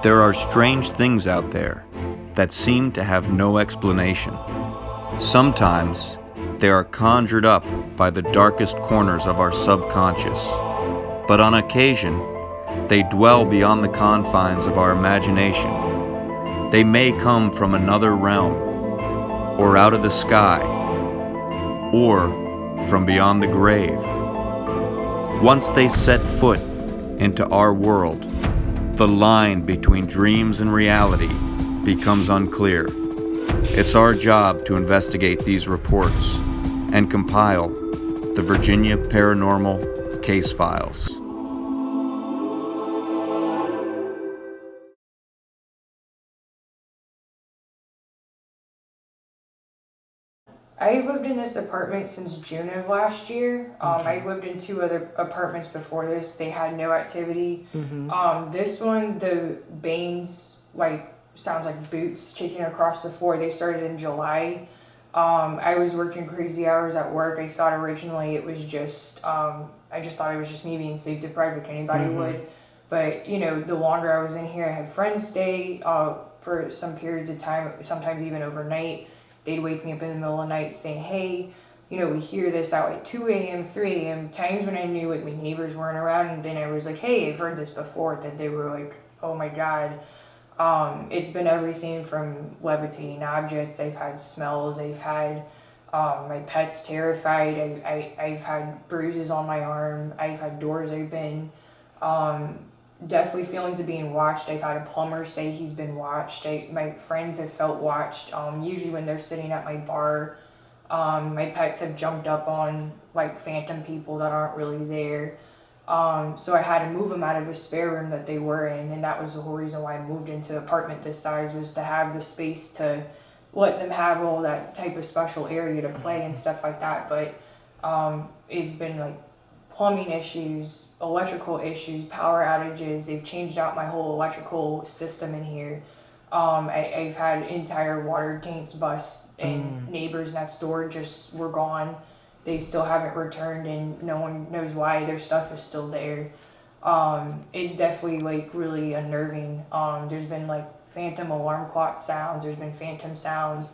There are strange things out there that seem to have no explanation. Sometimes they are conjured up by the darkest corners of our subconscious, but on occasion they dwell beyond the confines of our imagination. They may come from another realm, or out of the sky, or from beyond the grave. Once they set foot into our world, the line between dreams and reality becomes unclear. It's our job to investigate these reports and compile the Virginia Paranormal Case Files. I've lived in this apartment since June of last year. I've lived in 2 other apartments before this. They had no activity. This one, the bangs sounds like boots kicking across the floor. They started in July. I was working crazy hours at work. I thought originally it was just, I just thought it was just me being sleep deprived like anybody would. But, the longer I was in here, I had friends stay for some periods of time, sometimes even overnight. They'd wake me up in the middle of the night saying, hey, we hear this out at 2 a.m., 3 a.m., times when I knew my neighbors weren't around. And then I was like, hey, I've heard this before. Then they were like, oh my God. It's been everything from levitating objects. I've had smells. I've had my pets terrified. I've had bruises on my arm. I've had doors open. Definitely feelings of being watched. I've had a plumber say he's been watched. My friends have felt watched. Usually when they're sitting at my bar, my pets have jumped up on phantom people that aren't really there. So I had to move them out of a spare room that they were in, and that was the whole reason why I moved into an apartment this size, was to have the space to let them have all that type of special area to play and stuff like that. But it's been plumbing issues, electrical issues, power outages. They've changed out my whole electrical system in here. I've had entire water tanks bust, and neighbors next door just were gone. They still haven't returned, and no one knows why. Their stuff is still there. It's definitely really unnerving. There's been phantom alarm clock sounds. There's been phantom sounds,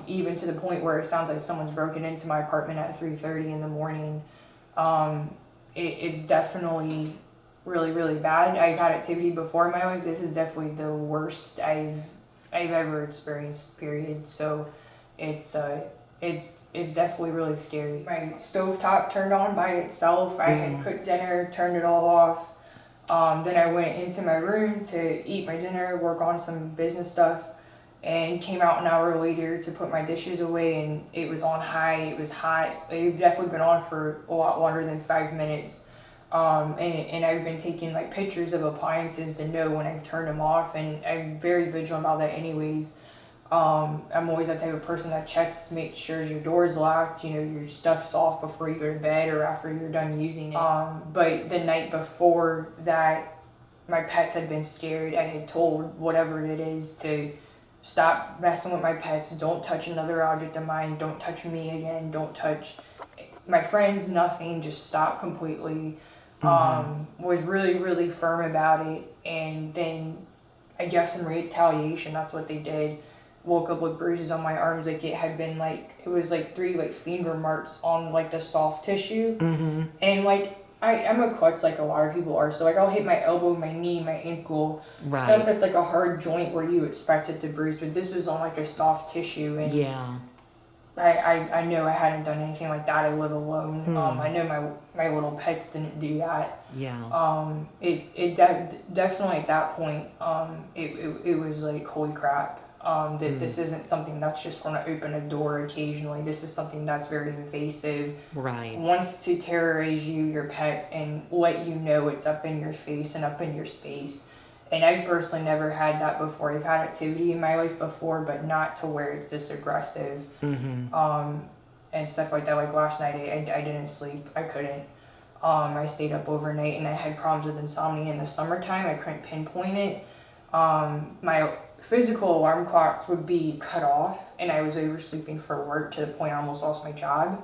even to the point where it sounds like someone's broken into my apartment at 3:30 in the morning. It's definitely really, really bad. I've had activity before in my life. This is definitely the worst I've ever experienced, period. So it's definitely really scary. My stovetop turned on by itself. I had cooked dinner, turned it all off. Then I went into my room to eat my dinner, work on some business stuff, and came out an hour later to put my dishes away, and it was on high. It was hot. It's definitely been on for a lot longer than 5 minutes. And I've been taking pictures of appliances to know when I've turned them off, and I'm very vigilant about that anyways. I'm always that type of person that checks, makes sure your door's locked, your stuff's off before you go to bed or after you're done using it. But the night before that, my pets had been scared. I had told whatever it is to stop messing with my pets. Don't touch another object of mine. Don't touch me again. Don't touch my friends. Nothing. Just stop completely. Was really, really firm about it. And then I guess in retaliation, that's what they did. Woke up with bruises on my arms. It had been it was 3 finger marks on the soft tissue. And I'm a klutz like a lot of people are, so I'll hit my elbow, my knee, my ankle, stuff that's a hard joint where you expect it to bruise, but this was on a soft tissue, and I know I hadn't done anything like that. I live alone. I know my little pets didn't do that. Definitely at that point, it was holy crap. That this isn't something that's just going to open a door occasionally. This is something that's very invasive. Wants to terrorize you, your pets, and let you know it's up in your face and up in your space. And I've personally never had that before. I've had activity in my life before, but not to where it's this aggressive. And stuff like that. Last night, I didn't sleep. I couldn't. I stayed up overnight, and I had problems with insomnia in the summertime. I couldn't pinpoint it. My physical alarm clocks would be cut off, and I was oversleeping for work to the point I almost lost my job.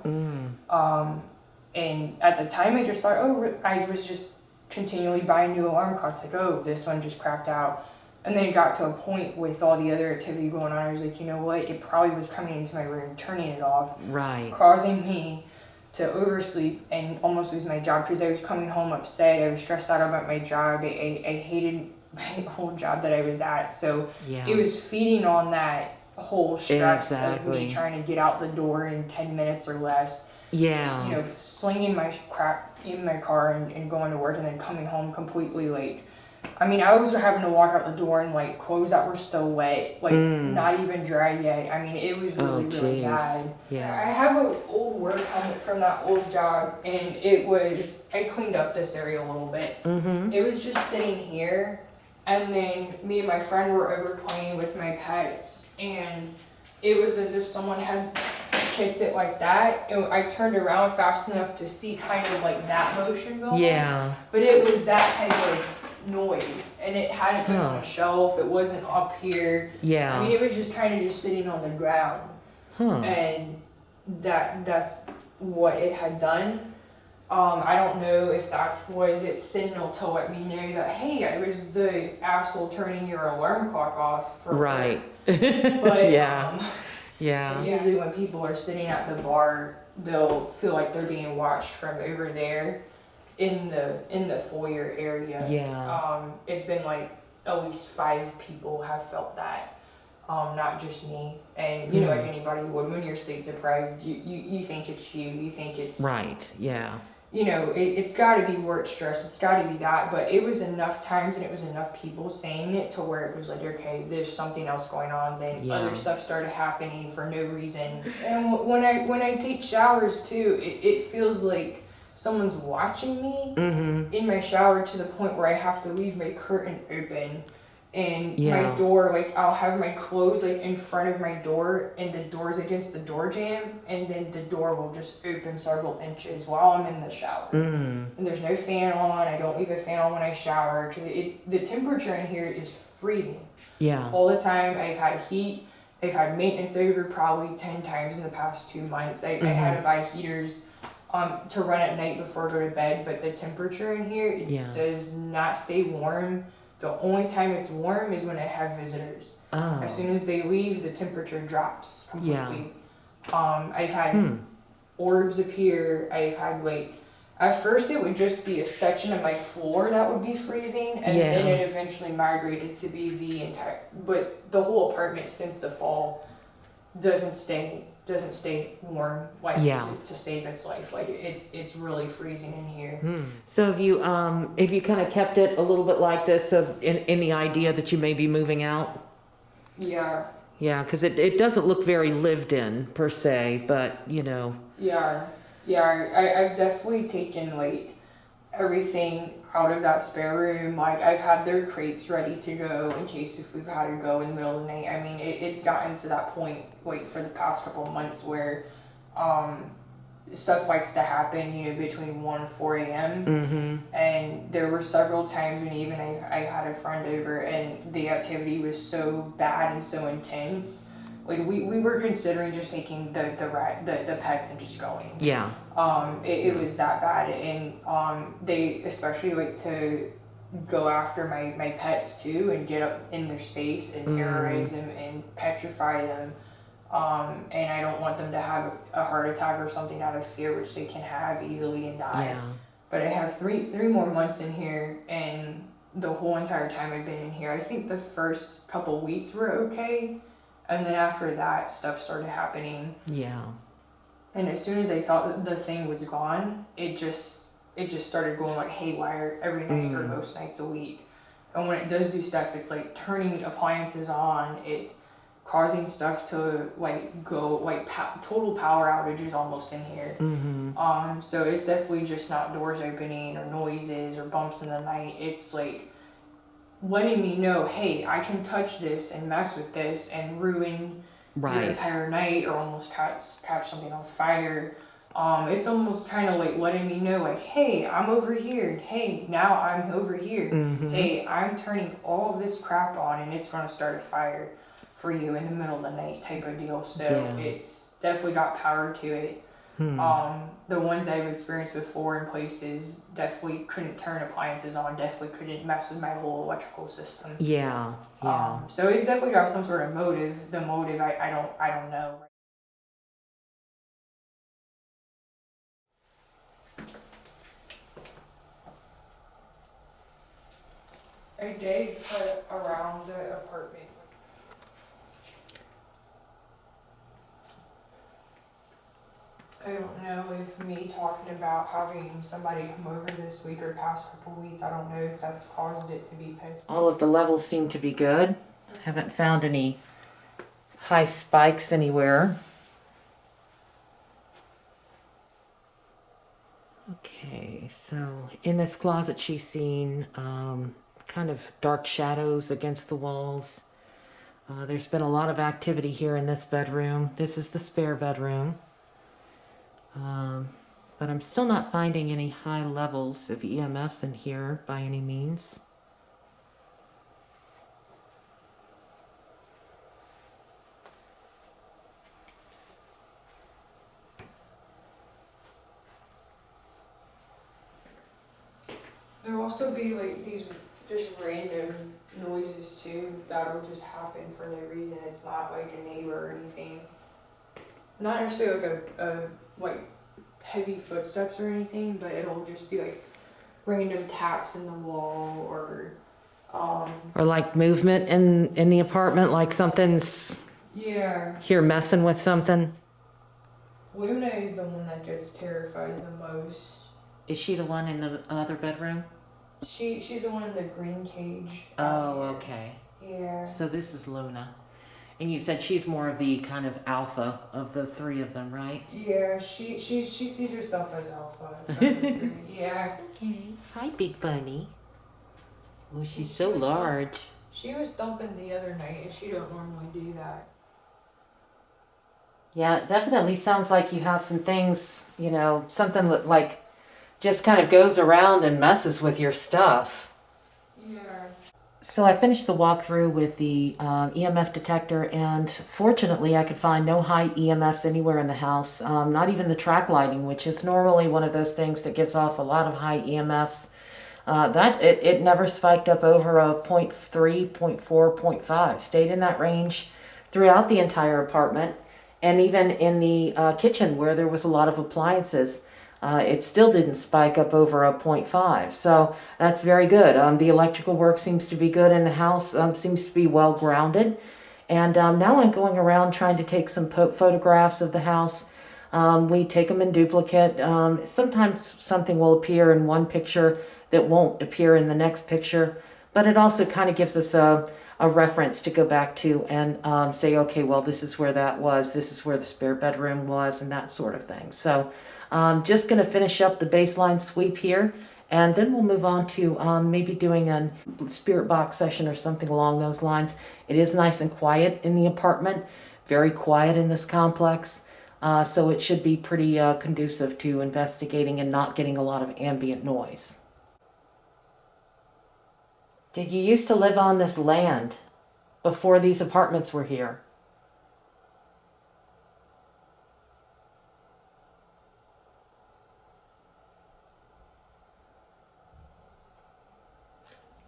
And at the time I just thought, I was just continually buying new alarm clocks. Like, oh, this one just crapped out. And then it got to a point with all the other activity going on. I was like, you know what? It probably was coming into my room, turning it off, Right. causing me to oversleep and almost lose my job because I was coming home upset. I was stressed out about my job. I hated my old job that I was at. So Yeah. it was feeding on that whole stress of Exactly. me trying to get out the door in 10 minutes or less. Yeah. You know, slinging my crap in my car and going to work and then coming home completely late. I mean, I was having to walk out the door in like clothes that were still wet, like not even dry yet. I mean, it was really, really bad. Yeah. I have an old work helmet from that old job, and I cleaned up this area a little bit. It was just sitting here, and then me and my friend were over playing with my pets, and it was as if someone had kicked it like that. And I turned around fast enough to see kind of like that motion going on. Yeah. But it was that type of noise, and it hadn't been on a shelf. It wasn't up here. Yeah. I mean, it was just kind of just sitting on the ground, Huh. and that's what it had done. I don't know if that was its signal to let me know that, hey, I was the asshole turning your alarm clock off. Right. But Yeah. Yeah. usually when people are sitting at the bar, they'll feel like they're being watched from over there in the foyer area. Yeah. It's been like at least 5 people have felt that, not just me. And you know, like anybody would, when you're sleep deprived, you think it's you think it's Right. Yeah. You know, it's got to be work stress, it's got to be that. But it was enough times and it was enough people saying it to where it was like, okay, there's something else going on. Then other stuff started happening for no reason. And when I take showers too, it feels like someone's watching me in my shower, to the point where I have to leave my curtain open and my door, like I'll have my clothes like in front of my door and the door's against the door jamb, and then the door will just open several inches while I'm in the shower. And there's no fan on. I don't leave a fan on when I shower because the temperature in here is freezing. Yeah. All the time. I've had heat. I've had maintenance over probably 10 times in the past 2 months. I had to buy heaters to run at night before I go to bed, but the temperature in here, it does not stay warm. The only time it's warm is when I have visitors. Oh. As soon as they leave, the temperature drops completely. I've had orbs appear. I've had like, at first it would just be a section of my floor that would be freezing, and then it eventually migrated to be the entire, but the whole apartment since the fall doesn't stay warm, like to save its life. Like it's really freezing in here. So have you kind of kept it a little bit like this, in the idea that you may be moving out? Yeah. Yeah, because it doesn't look very lived in per se, but you know. Yeah. I've definitely taken like everything out of that spare room. Like I've had their crates ready to go in case if we've had to go in the middle of the night. I mean, it's gotten to that point like for the past couple of months where stuff likes to happen, you know, between 1 and 4 a.m. And there were several times when even I had a friend over and the activity was so bad and so intense. Like we were considering just taking the pets and just going. Yeah. It was that bad, and they especially like to go after my pets too and get up in their space and terrorize them and petrify them. And I don't want them to have a heart attack or something out of fear, which they can have easily and die. Yeah. But I have three more months in here, and the whole entire time I've been in here, I think the first couple weeks were okay. And then after that, stuff started happening. Yeah. And as soon as I thought that the thing was gone, it just started going like haywire every night or most nights a week. And when it does do stuff, it's like turning appliances on. It's causing stuff to like go like total power outages almost in here. So it's definitely just not doors opening or noises or bumps in the night. It's like letting me know, hey, I can touch this and mess with this and ruin your entire night or almost catch something on fire. It's almost kind of like letting me know, like, hey, I'm over here. Hey, now I'm over here. Hey, I'm turning all of this crap on and it's going to start a fire for you in the middle of the night type of deal. So it's definitely got power to it. The ones I've experienced before in places definitely couldn't turn appliances on, definitely couldn't mess with my whole electrical system. Yeah, yeah. So it's definitely got some sort of motive. The motive, I don't know. I did put around the apartment. I don't know if me talking about having somebody come over this week or past couple weeks, I don't know if that's caused it to be posted. All of the levels seem to be good. Haven't found any high spikes anywhere. Okay, so in this closet she's seen kind of dark shadows against the walls. There's been a lot of activity here in this bedroom. This is the spare bedroom. But I'm still not finding any high levels of EMFs in here by any means. There'll also be like these just random noises too that'll just happen for no reason. It's not like a neighbor or anything. Not necessarily like a like heavy footsteps or anything, but it'll just be like random taps in the wall or Or like movement in the apartment, like something's yeah. here messing with something. Luna is the one that gets terrified the most. Is she the one in the other bedroom? She's the one in the green cage. Oh, okay. Yeah. So this is Luna. And you said she's more of the kind of alpha of the three of them, right? Yeah, she sees herself as alpha. Yeah. Okay. Hi, Big Bunny. Oh, she's She so was large. She was thumping the other night, and she don't normally do that. Yeah, it definitely sounds like you have some things, you know, something that like just kind of goes around and messes with your stuff. Yeah. So I finished the walkthrough with the EMF detector, and fortunately I could find no high EMFs anywhere in the house, not even the track lighting, which is normally one of those things that gives off a lot of high EMFs. It never spiked up over a 0.3, 0.4, 0.5. Stayed in that range throughout the entire apartment, and even in the kitchen where there was a lot of appliances. It still didn't spike up over a 0.5, so that's very good. The electrical work seems to be good in the house, seems to be well grounded. And now I'm going around trying to take some photographs of the house. We take them in duplicate. Sometimes something will appear in one picture that won't appear in the next picture, but it also kind of gives us a reference to go back to and say, okay, well, this is where that was, this is where the spare bedroom was, and that sort of thing. So just going to finish up the baseline sweep here, and then we'll move on to maybe doing a spirit box session or something along those lines. It is nice and quiet in the apartment, very quiet in this complex, so it should be pretty conducive to investigating and not getting a lot of ambient noise. Did you used to live on this land before these apartments were here?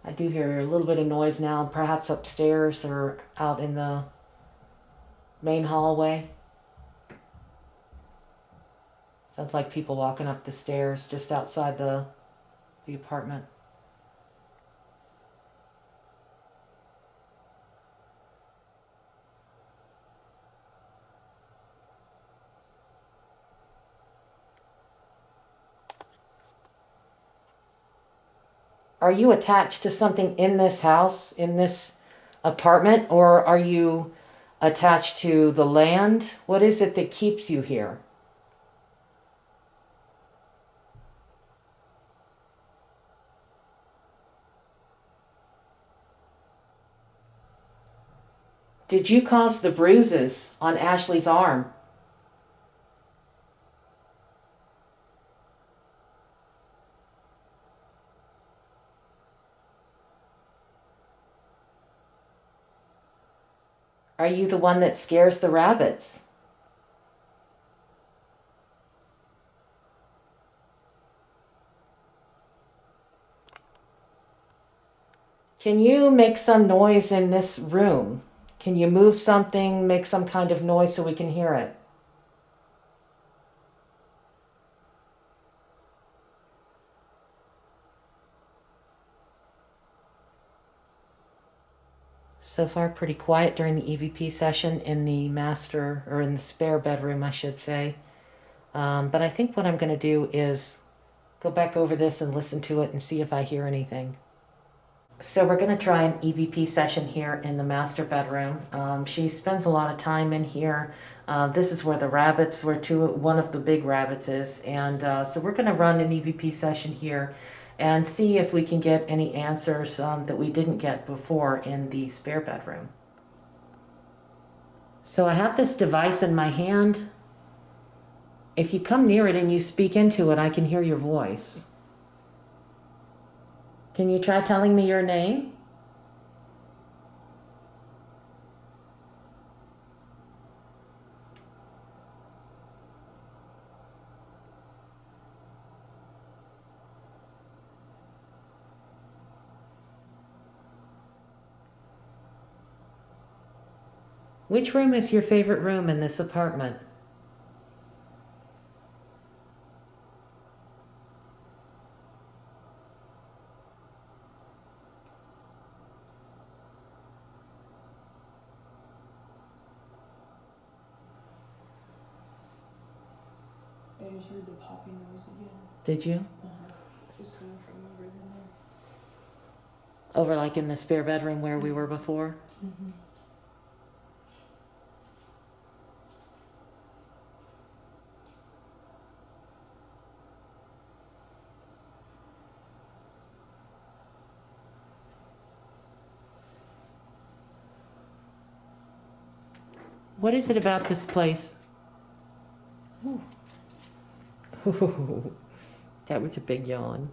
I do hear a little bit of noise now, perhaps upstairs or out in the main hallway. Sounds like people walking up the stairs just outside the apartment. Are you attached to something in this house, in this apartment, or are you attached to the land? What is it that keeps you here? Did you cause the bruises on Ashley's arm? Are you the one that scares the rabbits? Can you make some noise in this room? Can you move something, make some kind of noise so we can hear it? So far, pretty quiet during the EVP session in the master, or in the spare bedroom, I should say. But I think what I'm going to do is go back over this and listen to it and see if I hear anything. So we're going to try an EVP session here in the master bedroom. She spends a lot of time in here. This is where the rabbits, one of the big rabbits is. And so we're going to run an EVP session here and see if we can get any answers that we didn't get before in the spare bedroom. So I have this device in my hand. If you come near it and you speak into it, I can hear your voice. Can you try telling me your name? Which room is your favorite room in this apartment? I just heard the popping noise again. Did you? Just coming from over there. Over like in the spare bedroom where we were before? Mm-hmm. What is it about this place? Ooh. That was a big yawn.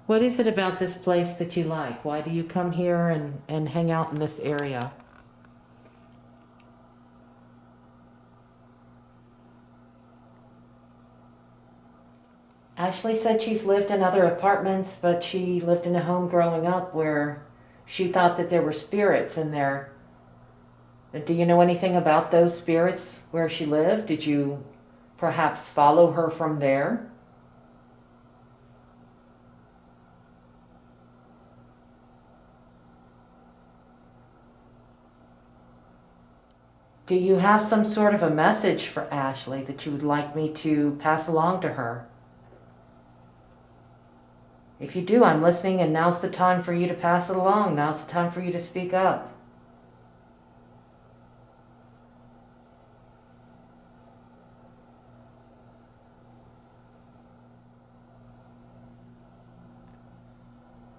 What is it about this place that you like? Why do you come here and hang out in this area? Ashley said she's lived in other apartments, but she lived in a home growing up where she thought that there were spirits in there. Do you know anything about those spirits where she lived? Did you perhaps follow her from there? Do you have some sort of a message for Ashley that you would like me to pass along to her? If you do, I'm listening, and now's the time for you to pass it along. Now's the time for you to speak up.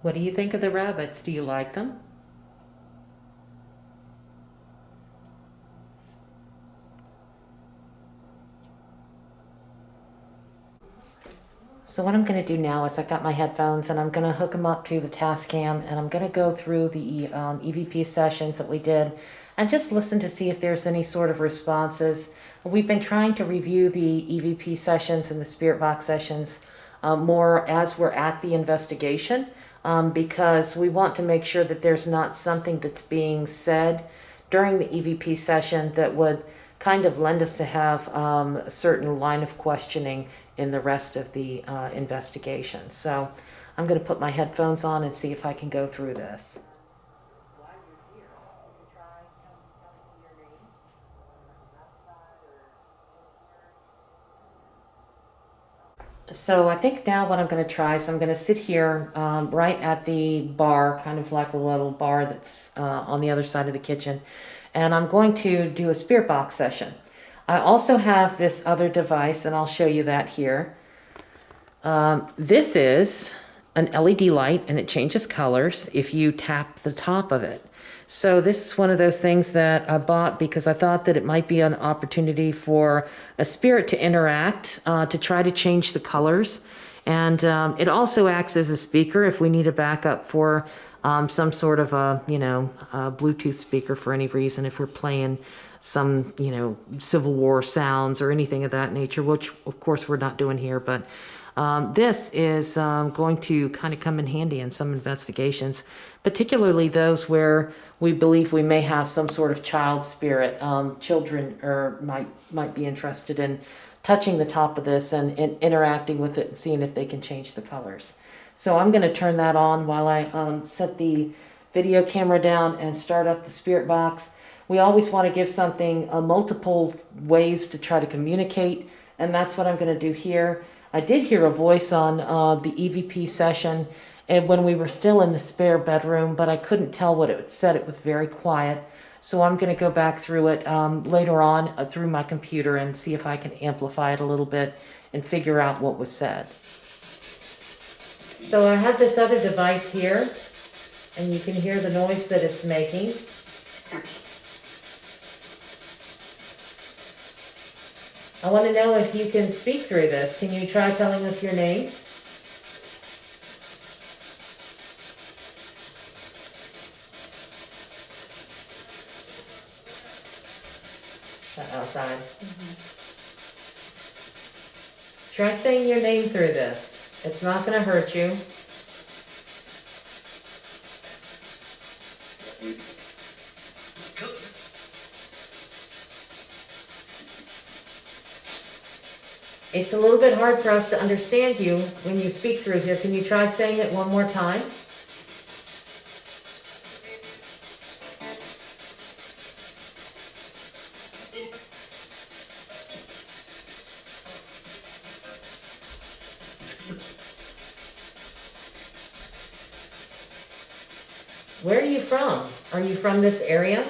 What do you think of the rabbits? Do you like them? So what I'm going to do now is I've got my headphones and I'm going to hook them up to the Tascam, and I'm going to go through the EVP sessions that we did and just listen to see if there's any sort of responses. We've been trying to review the EVP sessions and the Spirit Box sessions more as we're at the investigation, because we want to make sure that there's not something that's being said during the EVP session that would kind of lend us to have a certain line of questioning in the rest of the investigation. So I'm going to put my headphones on and see if I can go through this. So I think now what I'm going to try is I'm going to sit here right at the bar, kind of like a little bar that's on the other side of the kitchen, and I'm going to do a spirit box session. I also have this other device, and I'll show you that here. This is an LED light, and it changes colors if you tap the top of it. So this is one of those things that I bought because I thought that it might be an opportunity for a spirit to interact, to try to change the colors. And it also acts as a speaker if we need a backup for some sort of a Bluetooth speaker for any reason, if we're playing some, Civil War sounds or anything of that nature, which of course we're not doing here. But This is going to kind of come in handy in some investigations, particularly those where we believe we may have some sort of child spirit. Children might be interested in touching the top of this and interacting with it and seeing if they can change the colors. So I'm going to turn that on while I set the video camera down and start up the spirit box. We always want to give something multiple ways to try to communicate, and that's what I'm going to do here. I did hear a voice on the EVP session and when we were still in the spare bedroom, but I couldn't tell what it said. It was very quiet. So I'm going to go back through it later on through my computer and see if I can amplify it a little bit and figure out what was said. So I have this other device here, and you can hear the noise that it's making. I want to know if you can speak through this. Can you try telling us your name? Outside. Try saying your name through this. It's not going to hurt you. It's a little bit hard for us to understand you when you speak through here. Can you try saying it one more time? Where are you from? Are you from this area?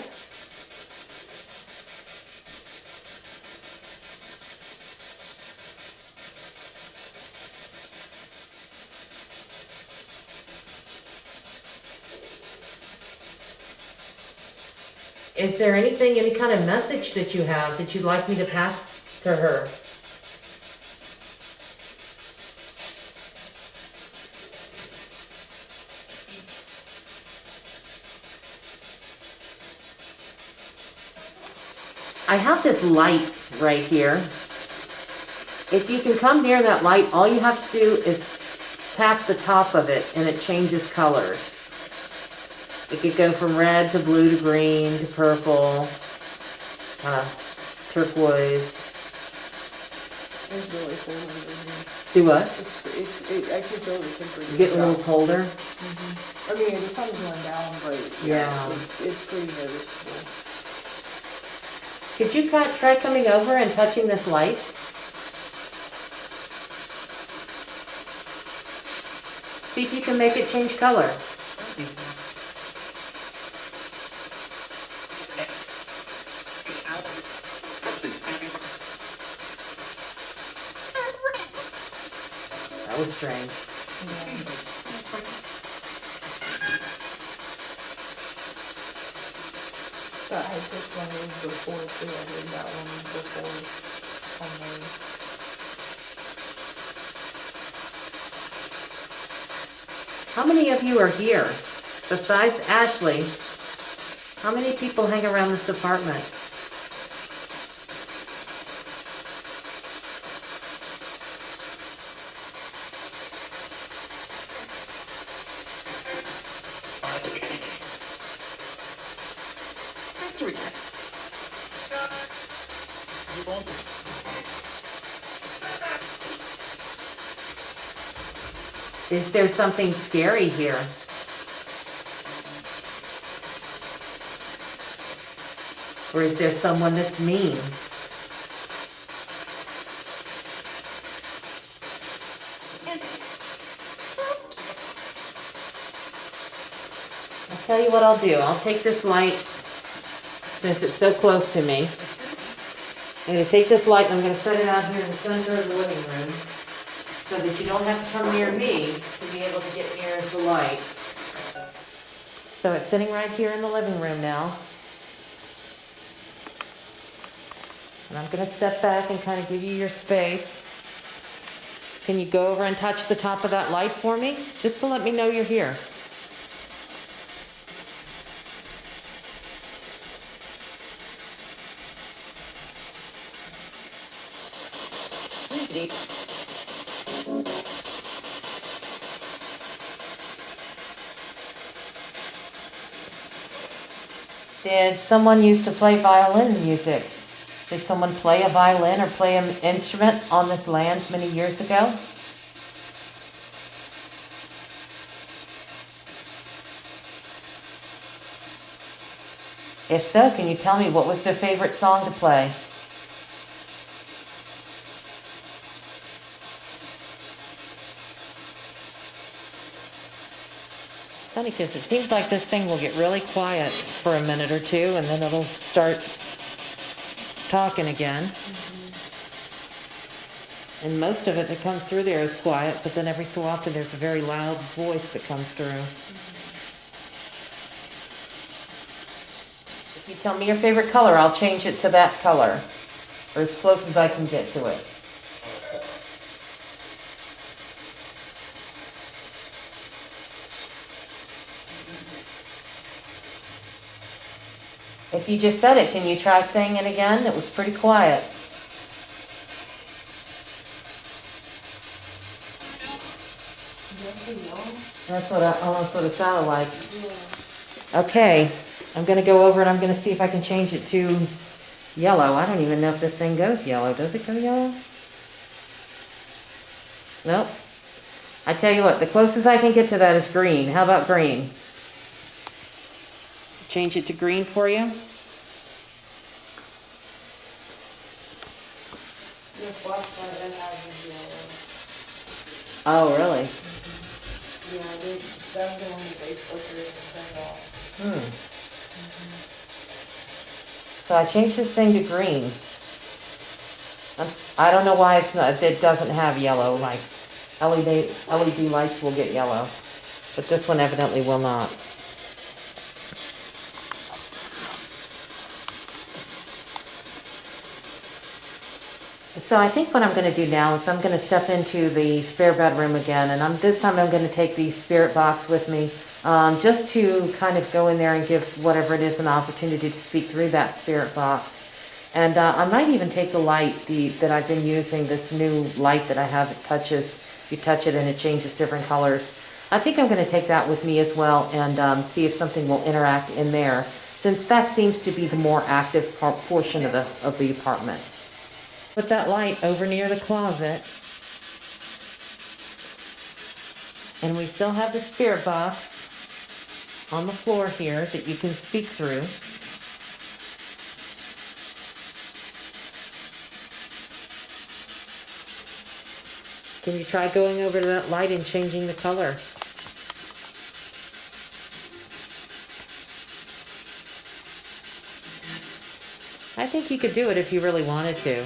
Is there anything, any kind of message that you have that you'd like me to pass to her? I have this light right here. If you can come near that light, all you have to do is tap the top of it and it changes colors. It could go from red to blue to green to purple, turquoise. It's really cold over here. Do what? I can feel the temperature. Get a little colder? I mean, the sun's going down, but Yeah. it's pretty noticeable. Could you try coming over and touching this light? See if you can make it change color. That was strange. I had this one before too. I did that one before on the. How many of you are here? Besides Ashley, how many people hang around this apartment? Is there something scary here? Or is there someone that's mean? I'll tell you what I'll do. I'll take this light, since it's so close to me. I'm going to take this light and I'm going to set it out here in the center of the living room so that you don't have to come near me to be able to get near the light. So it's sitting right here in the living room now. And I'm going to step back and kind of give you your space. Can you go over and touch the top of that light for me? Just to let me know you're here. Did someone used to play violin music? Did someone play a violin or play an instrument on this land many years ago? If so, can you tell me what was their favorite song to play? Funny, because it seems like this thing will get really quiet for a minute or two, and then it'll start talking again. And most of it that comes through there is quiet, but then every so often there's a very loud voice that comes through. If you tell me your favorite color, I'll change it to that color, or as close as I can get to it. If you just said it, can you try saying it again? It was pretty quiet. That's what almost what it sounded like. Okay, I'm going to go over and I'm going to see if I can change it to yellow. I don't even know if this thing goes yellow. Does it go yellow? Nope. I tell you what, the closest I can get to that is green. How about green? Change it to green for you? The flashlight that has yellow. Oh, really? Yeah, that's the one that they flicker and turn off. So I changed this thing to green. I don't know why it doesn't have yellow. Like LED lights will get yellow, but this one evidently will not. So I think what I'm going to do now is I'm going to step into the spare bedroom again, and this time I'm going to take the spirit box with me, just to kind of go in there and give whatever it is an opportunity to speak through that spirit box. And I might even take the light that I've been using, this new light that I have. It touches, you touch it and it changes different colors. I think I'm going to take that with me as well and see if something will interact in there, since that seems to be the more active portion of the apartment. Put that light over near the closet. And we still have the spirit box on the floor here that you can speak through. Can you try going over to that light and changing the color? I think you could do it if you really wanted to.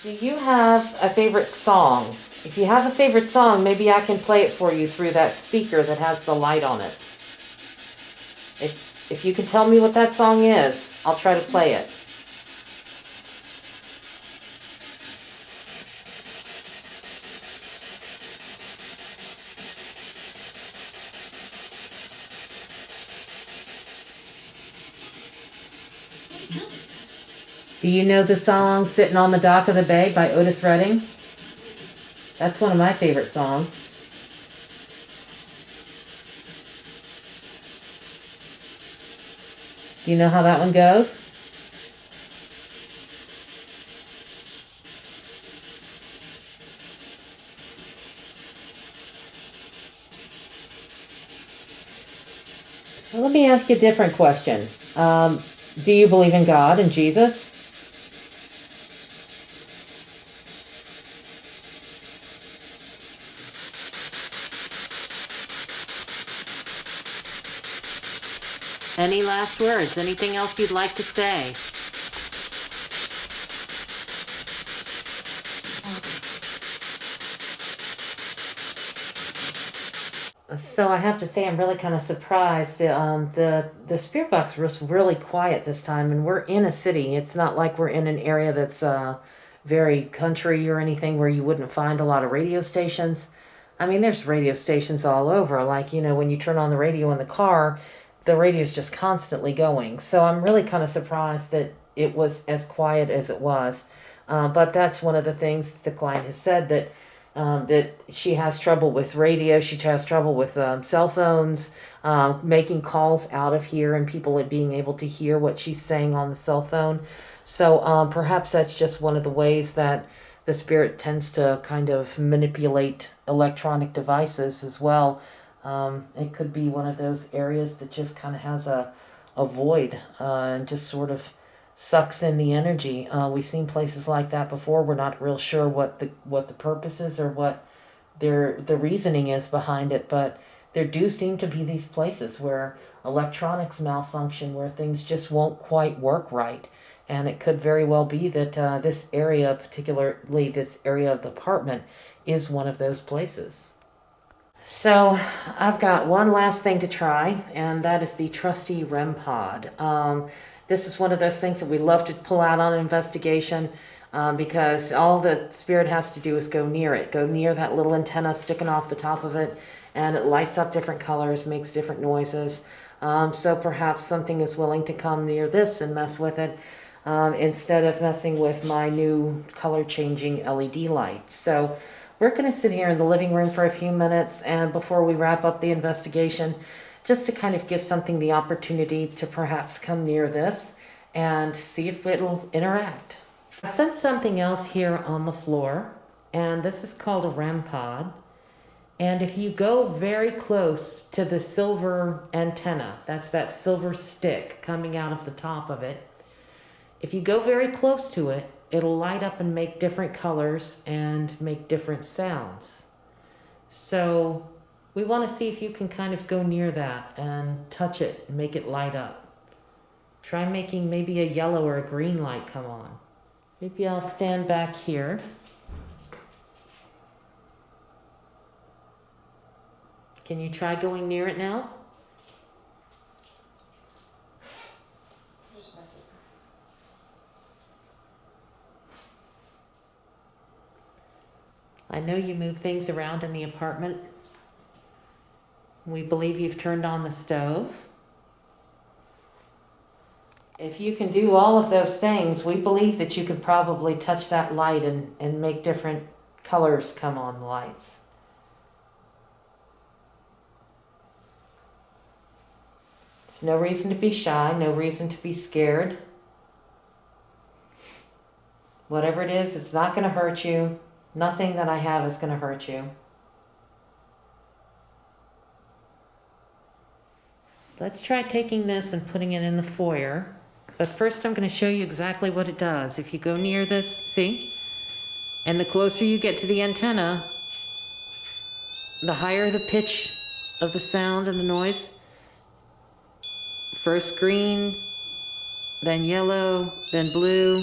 Do you have a favorite song? If you have a favorite song, maybe I can play it for you through that speaker that has the light on it. If you can tell me what that song is, I'll try to play it. Do you know the song Sitting on the Dock of the Bay by Otis Redding? That's one of my favorite songs. Do you know how that one goes? Well, let me ask you a different question. Do you believe in God and Jesus? Any last words? Anything else you'd like to say? So I have to say I'm really kind of surprised. The spirit box was really quiet this time, and we're in a city. It's not like we're in an area that's very country or anything where you wouldn't find a lot of radio stations. I mean, there's radio stations all over. Like, you know, when you turn on the radio in the car, the radio's just constantly going. So I'm really kind of surprised that it was as quiet as it was. But that's one of the things that the client has said, that that she has trouble with radio, she has trouble with cell phones, making calls out of here, and people being able to hear what she's saying on the cell phone. So perhaps that's just one of the ways that the spirit tends to kind of manipulate electronic devices as well. It could be one of those areas that just kind of has a void and just sort of sucks in the energy. We've seen places like that before. We're not real sure what the purpose is or what the reasoning is behind it, but there do seem to be these places where electronics malfunction, where things just won't quite work right. And it could very well be that this area, particularly this area of the apartment, is one of those places. So I've got one last thing to try, and that is the trusty REM pod. This is one of those things that we love to pull out on an investigation because all the spirit has to do is go near it, go near that little antenna sticking off the top of it, and it lights up different colors, makes different noises. So perhaps something is willing to come near this and mess with it instead of messing with my new color-changing LED lights. So we're going to sit here in the living room for a few minutes, and before we wrap up the investigation, just to kind of give something the opportunity to perhaps come near this and see if it'll interact. I set something else here on the floor, and this is called a REM pod. And if you go very close to the silver antenna, that's that silver stick coming out of the top of it, if you go very close to it, it'll light up and make different colors and make different sounds. So we want to see if you can kind of go near that and touch it and make it light up. Try making maybe a yellow or a green light come on. Maybe I'll stand back here. Can you try going near it now? I know you move things around in the apartment. We believe you've turned on the stove. If you can do all of those things, we believe that you could probably touch that light and make different colors come on the lights. There's no reason to be shy, no reason to be scared. Whatever it is, it's not going to hurt you. Nothing that I have is going to hurt you. Let's try taking this and putting it in the foyer. But first I'm going to show you exactly what it does. If you go near this, see? And the closer you get to the antenna, the higher the pitch of the sound and the noise. First green, then yellow, then blue,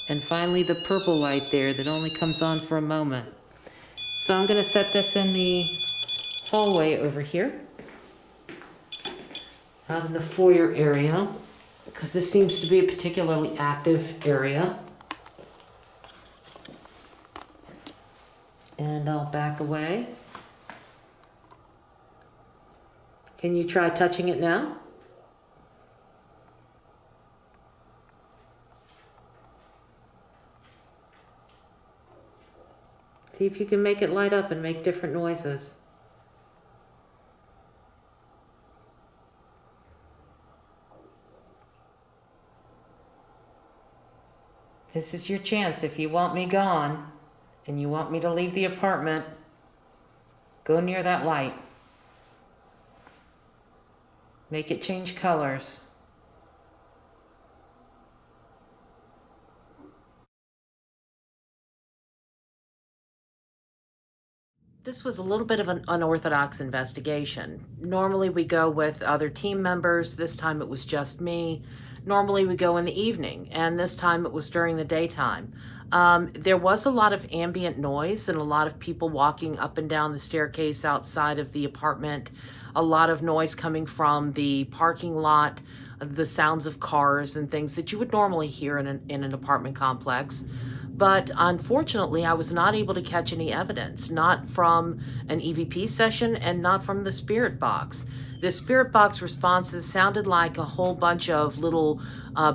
and finally the purple light there that only comes on for a moment. So I'm going to set this in the hallway over here, out in the foyer area, because this seems to be a particularly active area. And I'll back away. Can you try touching it now? See if you can make it light up and make different noises. This is your chance. If you want me gone and you want me to leave the apartment, go near that light. Make it change colors. This was a little bit of an unorthodox investigation. Normally we go with other team members. This time it was just me. Normally we go in the evening, and this time it was during the daytime. There was a lot of ambient noise and a lot of people walking up and down the staircase outside of the apartment. A lot of noise coming from the parking lot, the sounds of cars and things that you would normally hear in an apartment complex. But unfortunately, I was not able to catch any evidence, not from an EVP session and not from the spirit box. The spirit box responses sounded like a whole bunch of little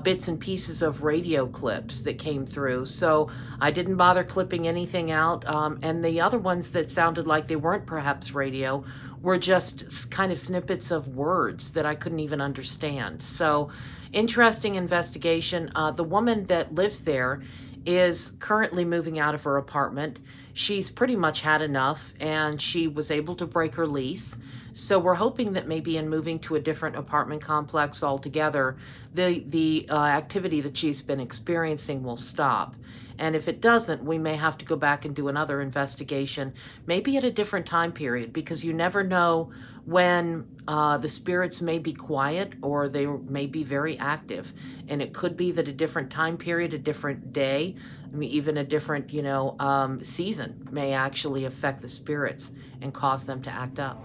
bits and pieces of radio clips that came through. So I didn't bother clipping anything out. And the other ones that sounded like they weren't perhaps radio were just kind of snippets of words that I couldn't even understand. So interesting investigation. The woman that lives there is currently moving out of her apartment. She's pretty much had enough, and she was able to break her lease. So we're hoping that maybe in moving to a different apartment complex altogether, the activity that she's been experiencing will stop. And if it doesn't, we may have to go back and do another investigation, maybe at a different time period, because you never know when the spirits may be quiet or they may be very active. And it could be that a different time period, a different day, I mean, even a different, season may actually affect the spirits and cause them to act up.